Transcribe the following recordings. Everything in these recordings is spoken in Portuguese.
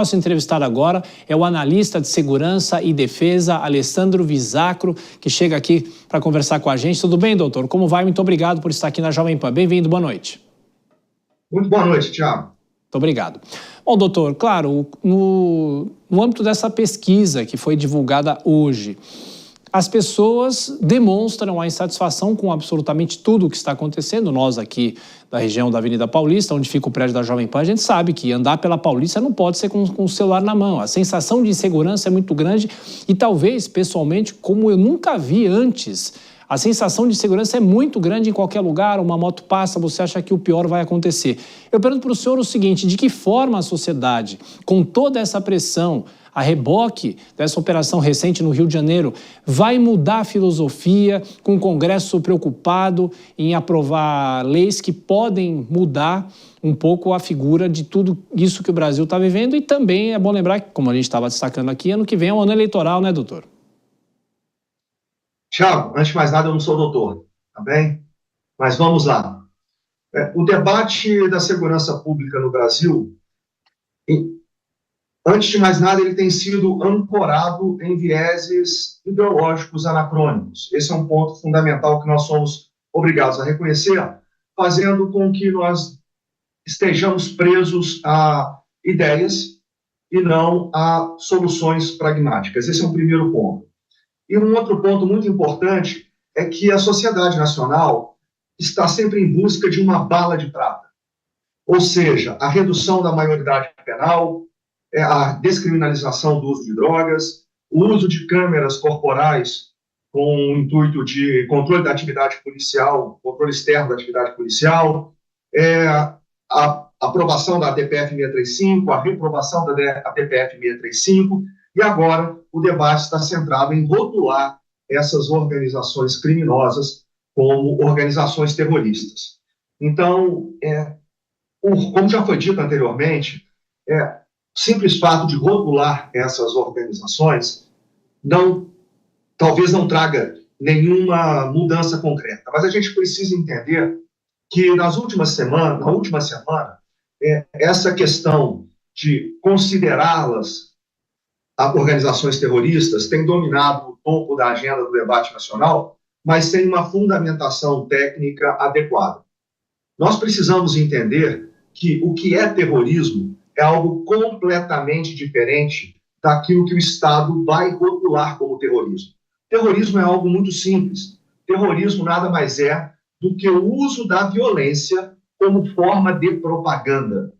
Nosso entrevistado agora é o analista de segurança e defesa, Alessandro Visacro, que chega aqui para conversar com a gente. Tudo bem, doutor? Como vai? Muito obrigado por estar aqui na Jovem Pan. Bem-vindo, boa noite. Muito boa noite, Thiago. Muito obrigado. Bom, doutor, claro, no âmbito dessa pesquisa que foi divulgada hoje, as pessoas demonstram a insatisfação com absolutamente tudo o que está acontecendo. Nós aqui da região da Avenida Paulista, onde fica o prédio da Jovem Pan, a gente sabe que andar pela Paulista não pode ser com o celular na mão. A sensação de insegurança é muito grande e talvez, pessoalmente, como eu nunca vi antes, a sensação de segurança é muito grande em qualquer lugar, uma moto passa, você acha que o pior vai acontecer. Eu pergunto para o senhor o seguinte, de que forma a sociedade, com toda essa pressão, a reboque dessa operação recente no Rio de Janeiro, vai mudar a filosofia, com o Congresso preocupado em aprovar leis que podem mudar um pouco a figura de tudo isso que o Brasil está vivendo? E também é bom lembrar que, como a gente estava destacando aqui, ano que vem é um ano eleitoral, né, doutor? Tiago, antes de mais nada, eu não sou doutor, tá bem? Mas vamos lá. O debate da segurança pública no Brasil, antes de mais nada, ele tem sido ancorado em vieses ideológicos anacrônicos. Esse é um ponto fundamental que nós somos obrigados a reconhecer, fazendo com que nós estejamos presos a ideias e não a soluções pragmáticas. Esse é um primeiro ponto. E um outro ponto muito importante é que a sociedade nacional está sempre em busca de uma bala de prata. Ou seja, a redução da maioridade penal, a descriminalização do uso de drogas, o uso de câmeras corporais com o intuito de controle da atividade policial, controle externo da atividade policial, a aprovação da DPF 635, a reprovação da DPF 635, e agora o debate está centrado em rotular essas organizações criminosas como organizações terroristas. Então, como já foi dito anteriormente, o simples fato de rotular essas organizações talvez não traga nenhuma mudança concreta, mas a gente precisa entender que na última semana, essa questão de considerá-las organizações terroristas tem dominado o topo da agenda do debate nacional, mas sem uma fundamentação técnica adequada. Nós precisamos entender que o que é terrorismo é algo completamente diferente daquilo que o Estado vai rotular como terrorismo. Terrorismo é algo muito simples. Terrorismo nada mais é do que o uso da violência como forma de propaganda.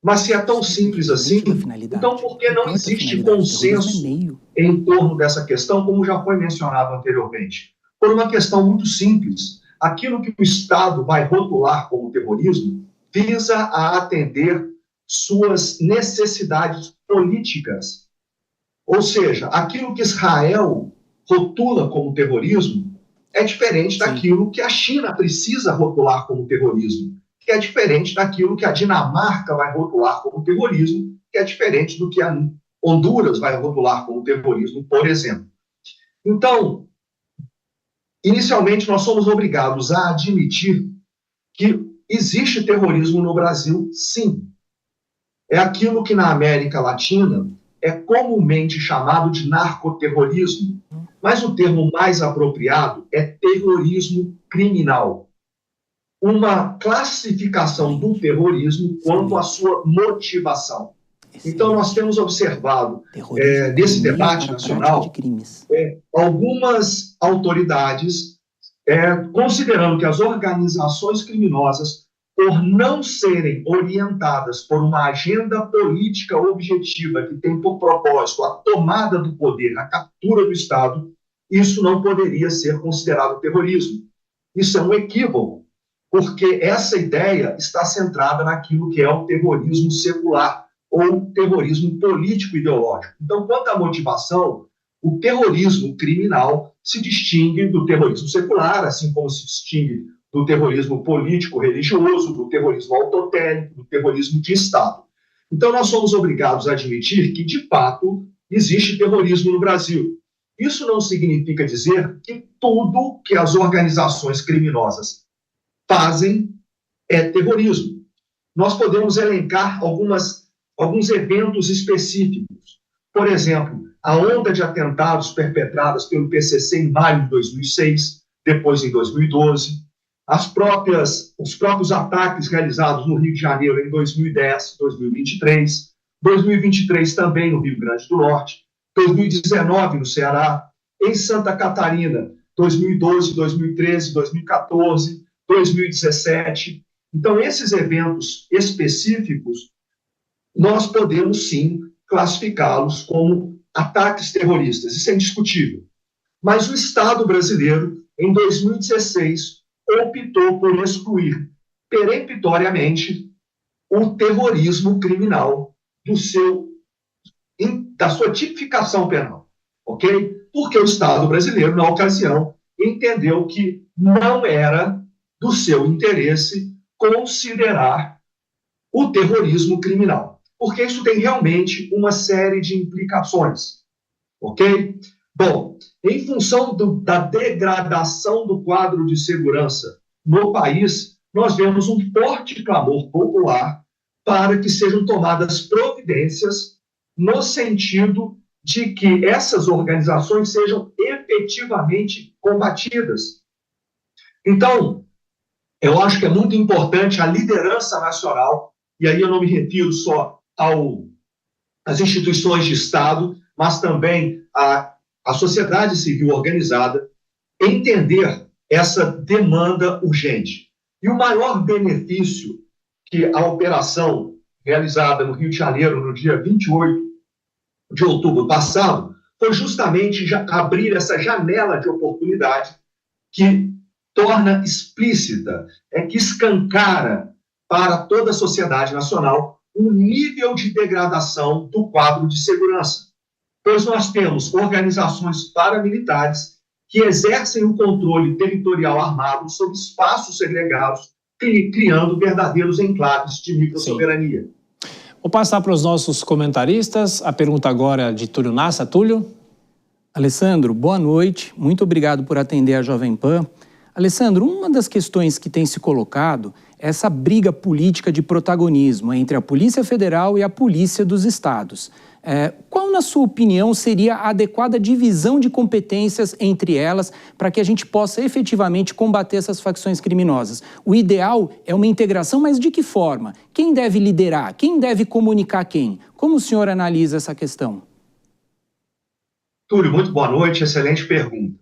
Mas se é tão simples assim, então por que não existe consenso em torno dessa questão, como já foi mencionado anteriormente? Por uma questão muito simples. Aquilo que o Estado vai rotular como terrorismo visa a atender suas necessidades políticas. Ou seja, aquilo que Israel rotula como terrorismo é diferente daquilo que a China precisa rotular como terrorismo, que é diferente daquilo que a Dinamarca vai rotular como terrorismo, que é diferente do que a Honduras vai rotular como terrorismo, por exemplo. Então, inicialmente, nós somos obrigados a admitir que existe terrorismo no Brasil, sim. É aquilo que na América Latina é comumente chamado de narcoterrorismo, mas o termo mais apropriado é terrorismo criminal. Uma classificação do terrorismo quanto à sua motivação. Então, nós temos observado, nesse debate nacional, algumas autoridades considerando que as organizações criminosas, por não serem orientadas por uma agenda política objetiva que tem por propósito a tomada do poder, a captura do Estado, isso não poderia ser considerado terrorismo. Isso é um equívoco, porque essa ideia está centrada naquilo que é o terrorismo secular, ou terrorismo político-ideológico. Então, quanto à motivação, o terrorismo criminal se distingue do terrorismo secular, assim como se distingue do terrorismo político-religioso, do terrorismo autotélico, do terrorismo de Estado. Então, nós somos obrigados a admitir que, de fato, existe terrorismo no Brasil. Isso não significa dizer que tudo que as organizações criminosas fazem é terrorismo. Nós podemos elencar algumas alguns eventos específicos. Por exemplo, a onda de atentados perpetradas pelo PCC em maio de 2006, depois em 2012, os próprios ataques realizados no Rio de Janeiro em 2010, 2023, 2023 também no Rio Grande do Norte, 2019 no Ceará, em Santa Catarina, 2012, 2013, 2014, 2017. Então, esses eventos específicos, nós podemos sim classificá-los como ataques terroristas, isso é indiscutível. Mas o Estado brasileiro, em 2016, optou por excluir peremptoriamente o terrorismo criminal da sua tipificação penal, ok? Porque o Estado brasileiro, na ocasião, entendeu que não era do seu interesse considerar o terrorismo criminal, porque isso tem realmente uma série de implicações, ok? Bom, em função da degradação do quadro de segurança no país, nós vemos um forte clamor popular para que sejam tomadas providências no sentido de que essas organizações sejam efetivamente combatidas. Então, eu acho que é muito importante a liderança nacional, e aí eu não me refiro só às instituições de Estado, mas também a sociedade civil organizada, entender essa demanda urgente. E o maior benefício que a operação realizada no Rio de Janeiro, no dia 28 de outubro passado, foi justamente abrir essa janela de oportunidade que torna explícita, que escancara para toda a sociedade nacional um nível de degradação do quadro de segurança. Pois nós temos organizações paramilitares que exercem o controle territorial armado sobre espaços segregados, criando verdadeiros enclaves de microsoberania. Vou passar para os nossos comentaristas. A pergunta agora é de Túlio Nassa. Túlio? Alessandro, boa noite. Muito obrigado por atender a Jovem Pan. Alessandro, uma das questões que tem se colocado é essa briga política de protagonismo entre a Polícia Federal e a Polícia dos Estados. Qual, na sua opinião, seria a adequada divisão de competências entre elas para que a gente possa efetivamente combater essas facções criminosas? O ideal é uma integração, mas de que forma? Quem deve liderar? Quem deve comunicar quem? Como o senhor analisa essa questão? Túlio, muito boa noite, excelente pergunta.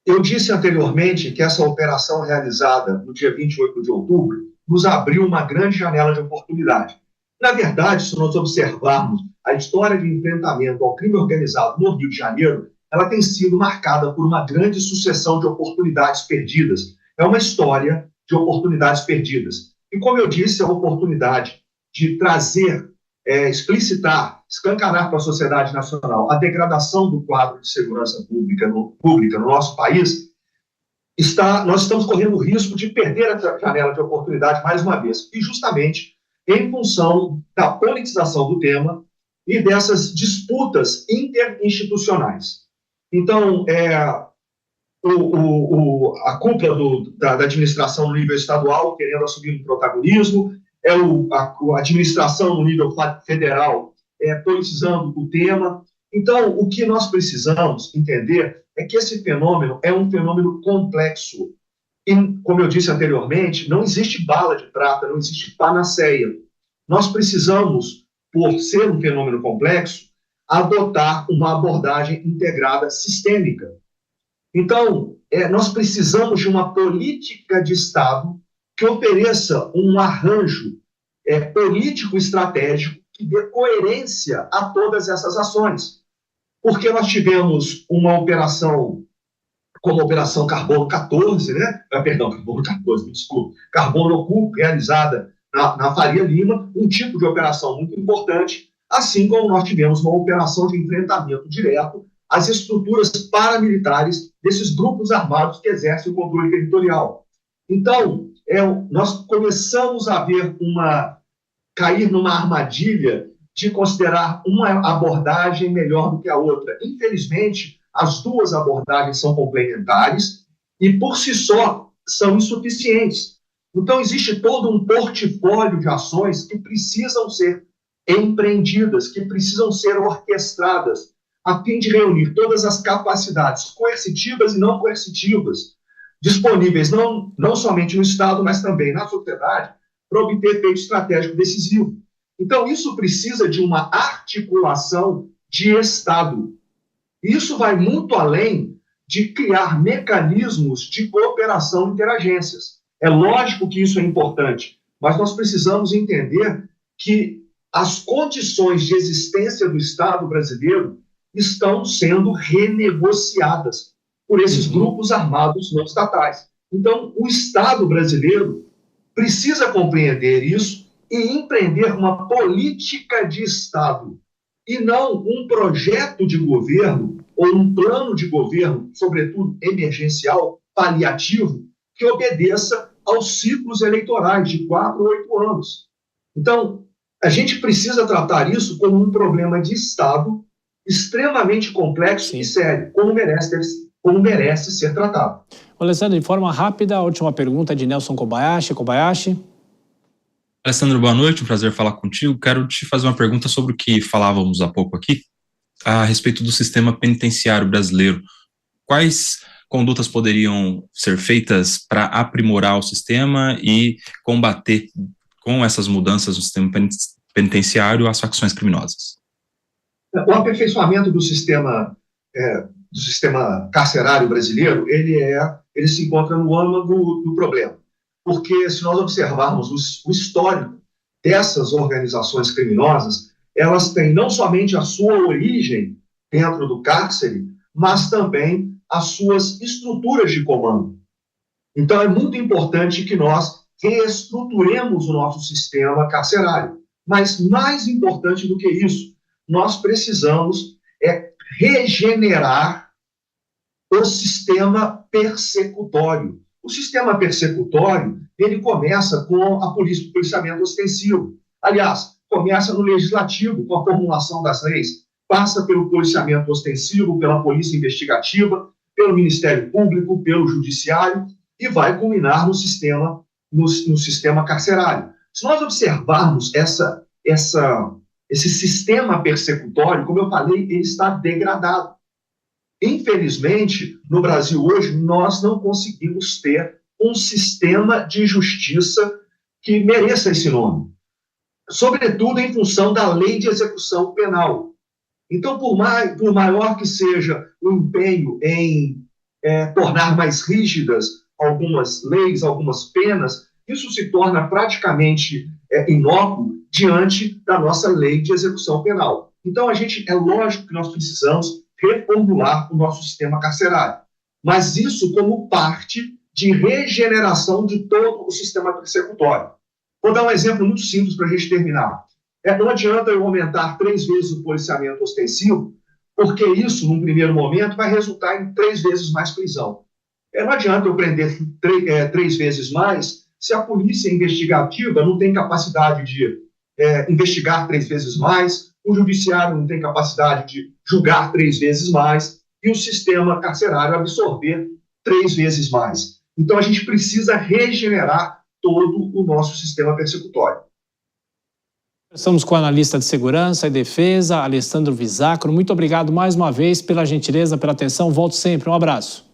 Eu disse anteriormente que essa operação realizada no dia 28 de outubro nos abriu uma grande janela de oportunidade. Na verdade, se nós observarmos a história de enfrentamento ao crime organizado no Rio de Janeiro, ela tem sido marcada por uma grande sucessão de oportunidades perdidas. É uma história de oportunidades perdidas. E, como eu disse, a oportunidade de trazer, explicitar, escancarar para a sociedade nacional a degradação do quadro de segurança pública no nosso país, nós estamos correndo o risco de perder a janela de oportunidade mais uma vez. E, justamente, em função da politização do tema e dessas disputas interinstitucionais. Então, a cúpula da administração no nível estadual querendo assumir um protagonismo, a administração no nível federal politizando o tema. Então, o que nós precisamos entender é que esse fenômeno é um fenômeno complexo. E, como eu disse anteriormente, não existe bala de prata, não existe panaceia. Nós precisamos, por ser um fenômeno complexo, adotar uma abordagem integrada sistêmica. Então, nós precisamos de uma política de Estado que ofereça um arranjo político-estratégico que dê coerência a todas essas ações. Porque nós tivemos uma operação como a Operação Carbono 14, Carbono Oculto, realizada na Faria Lima, um tipo de operação muito importante, assim como nós tivemos uma operação de enfrentamento direto às estruturas paramilitares desses grupos armados que exercem o controle territorial. Então, nós começamos a cair numa armadilha de considerar uma abordagem melhor do que a outra. Infelizmente, as duas abordagens são complementares e, por si só, são insuficientes. Então, existe todo um portfólio de ações que precisam ser empreendidas, que precisam ser orquestradas, a fim de reunir todas as capacidades coercitivas e não coercitivas disponíveis não somente no Estado, mas também na sociedade, para obter efeito estratégico decisivo. Então, isso precisa de uma articulação de Estado. Isso vai muito além de criar mecanismos de cooperação interagências. É lógico que isso é importante, mas nós precisamos entender que as condições de existência do Estado brasileiro estão sendo renegociadas por esses grupos armados não estatais. Então, o Estado brasileiro precisa compreender isso e empreender uma política de Estado, e não um projeto de governo ou um plano de governo, sobretudo emergencial, paliativo, que obedeça aos ciclos eleitorais de 4 ou 8 anos. Então, a gente precisa tratar isso como um problema de Estado extremamente complexo e sério, como merece ser tratado. Alessandro, de forma rápida, a última pergunta de Nelson Kobayashi. Kobayashi. Alessandro, boa noite, um prazer falar contigo. Quero te fazer uma pergunta sobre o que falávamos há pouco aqui, a respeito do sistema penitenciário brasileiro. Quais condutas poderiam ser feitas para aprimorar o sistema e combater com essas mudanças no sistema penitenciário as facções criminosas? O aperfeiçoamento do sistema carcerário brasileiro, ele se encontra no âmago do problema. Porque se nós observarmos o histórico dessas organizações criminosas, elas têm não somente a sua origem dentro do cárcere, mas também as suas estruturas de comando. Então, é muito importante que nós reestruturemos o nosso sistema carcerário. Mas, mais importante do que isso, nós precisamos regenerar o sistema persecutório. O sistema persecutório, ele começa com o policiamento ostensivo. Aliás, começa no legislativo, com a formulação das leis, passa pelo policiamento ostensivo, pela polícia investigativa, pelo Ministério Público, pelo Judiciário, e vai culminar no sistema carcerário. Se nós observarmos esse sistema persecutório, como eu falei, ele está degradado. Infelizmente, no Brasil hoje, nós não conseguimos ter um sistema de justiça que mereça esse nome, sobretudo em função da lei de execução penal. Então, por maior que seja o empenho em tornar mais rígidas algumas leis, algumas penas, isso se torna praticamente inócuo diante da nossa lei de execução penal. Então, é lógico que nós precisamos reformular o nosso sistema carcerário, mas isso como parte de regeneração de todo o sistema persecutório. Vou dar um exemplo muito simples para a gente terminar. Não adianta eu aumentar 3 vezes o policiamento ostensivo, porque isso, num primeiro momento, vai resultar em 3 vezes mais prisão. Não adianta eu prender 3 vezes mais se a polícia investigativa não tem capacidade de investigar 3 vezes mais, o judiciário não tem capacidade de julgar 3 vezes mais e o sistema carcerário absorver 3 vezes mais. Então, a gente precisa regenerar todo o nosso sistema persecutório. Estamos com o analista de segurança e defesa, Alessandro Visacro. Muito obrigado mais uma vez pela gentileza, pela atenção. Volto sempre. Um abraço.